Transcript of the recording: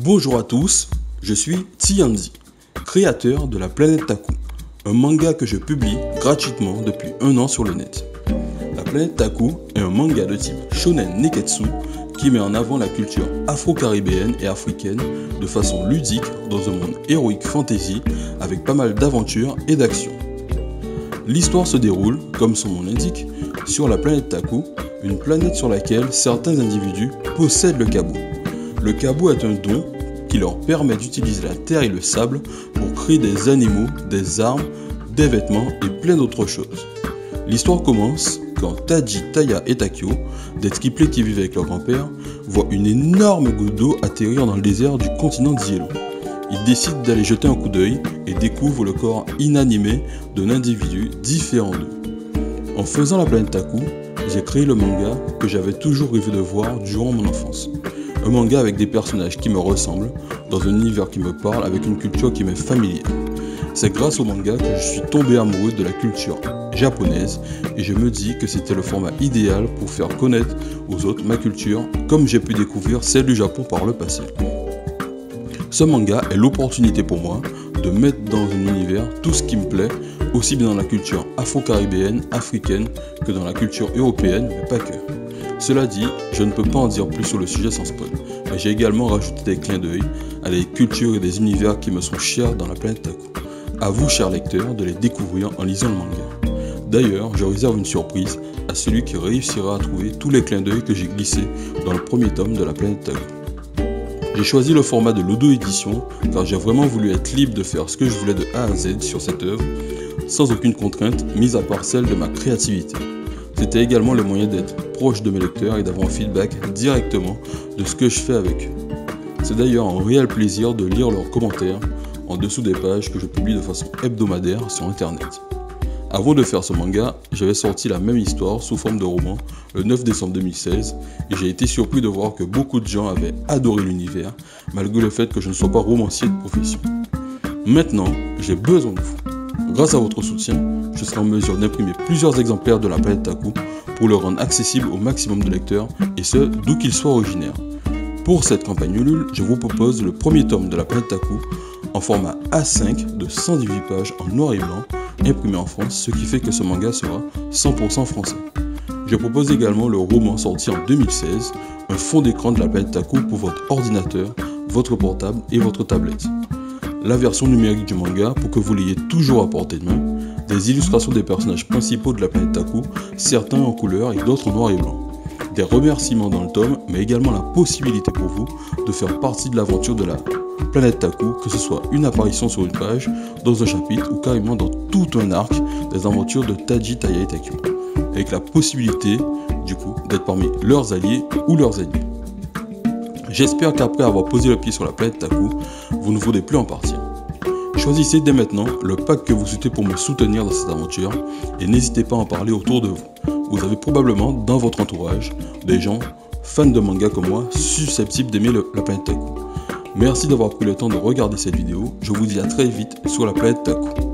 Bonjour à tous, je suis Tianzi, créateur de la planète Taku, un manga que je publie gratuitement depuis 1 an sur le net. La planète Taku est un manga de type shonen neketsu qui met en avant la culture afro-caribéenne et africaine de façon ludique dans un monde héroïque fantasy avec pas mal d'aventures et d'actions. L'histoire se déroule, comme son nom l'indique, sur la planète Taku, une planète sur laquelle certains individus possèdent le kabu. Le kabu est un don qui leur permet d'utiliser la terre et le sable pour créer des animaux, des armes, des vêtements et plein d'autres choses. L'histoire commence quand Taji, Taya et Takio, des triplés qui vivent avec leur grand-père, voient une énorme goutte d'eau atterrir dans le désert du continent d'Yellow. Ils décident d'aller jeter un coup d'œil et découvrent le corps inanimé d'un individu différent d'eux. En faisant la planète Taku, j'ai créé le manga que j'avais toujours rêvé de voir durant mon enfance. Un manga avec des personnages qui me ressemblent, dans un univers qui me parle, avec une culture qui m'est familière. C'est grâce au manga que je suis tombé amoureux de la culture japonaise et je me dis que c'était le format idéal pour faire connaître aux autres ma culture, comme j'ai pu découvrir celle du Japon par le passé. Ce manga est l'opportunité pour moi de mettre dans un univers tout ce qui me plaît, aussi bien dans la culture afro-caribéenne, africaine, que dans la culture européenne, mais pas que. Cela dit, je ne peux pas en dire plus sur le sujet sans spoil, mais j'ai également rajouté des clins d'œil à des cultures et des univers qui me sont chers dans la planète Taku. À vous, chers lecteurs, de les découvrir en lisant le manga. D'ailleurs, je réserve une surprise à celui qui réussira à trouver tous les clins d'œil que j'ai glissés dans le premier tome de la planète Taku. J'ai choisi le format de l'auto-édition car j'ai vraiment voulu être libre de faire ce que je voulais de A à Z sur cette œuvre, sans aucune contrainte, mise à part celle de ma créativité. C'était également le moyen d'être proche de mes lecteurs et d'avoir un feedback directement de ce que je fais avec eux. C'est d'ailleurs un réel plaisir de lire leurs commentaires en dessous des pages que je publie de façon hebdomadaire sur internet. Avant de faire ce manga, j'avais sorti la même histoire sous forme de roman le 9 décembre 2016 et j'ai été surpris de voir que beaucoup de gens avaient adoré l'univers malgré le fait que je ne sois pas romancier de profession. Maintenant, j'ai besoin de vous. Grâce à votre soutien, je serai en mesure d'imprimer plusieurs exemplaires de la planète Taku pour le rendre accessible au maximum de lecteurs et ce, d'où qu'ils soient originaires. Pour cette campagne Ulule, je vous propose le premier tome de la planète Taku en format A5 de 118 pages en noir et blanc, imprimé en France, ce qui fait que ce manga sera 100% français. Je propose également le roman sorti en 2016, un fond d'écran de la planète Taku pour votre ordinateur, votre portable et votre tablette. La version numérique du manga pour que vous l'ayez toujours à portée de main, des illustrations des personnages principaux de la planète Taku, certains en couleur et d'autres en noir et blanc. Des remerciements dans le tome, mais également la possibilité pour vous de faire partie de l'aventure de la planète Taku, que ce soit une apparition sur une page, dans un chapitre ou carrément dans tout un arc des aventures de Taji, Taya et Takio, avec la possibilité, du coup, d'être parmi leurs alliés ou leurs ennemis. J'espère qu'après avoir posé le pied sur la planète Taku, vous ne voudrez plus en partir. Choisissez dès maintenant le pack que vous souhaitez pour me soutenir dans cette aventure et n'hésitez pas à en parler autour de vous. Vous avez probablement dans votre entourage des gens fans de manga comme moi susceptibles d'aimer la planète Taku. Merci d'avoir pris le temps de regarder cette vidéo, je vous dis à très vite sur la planète Taku.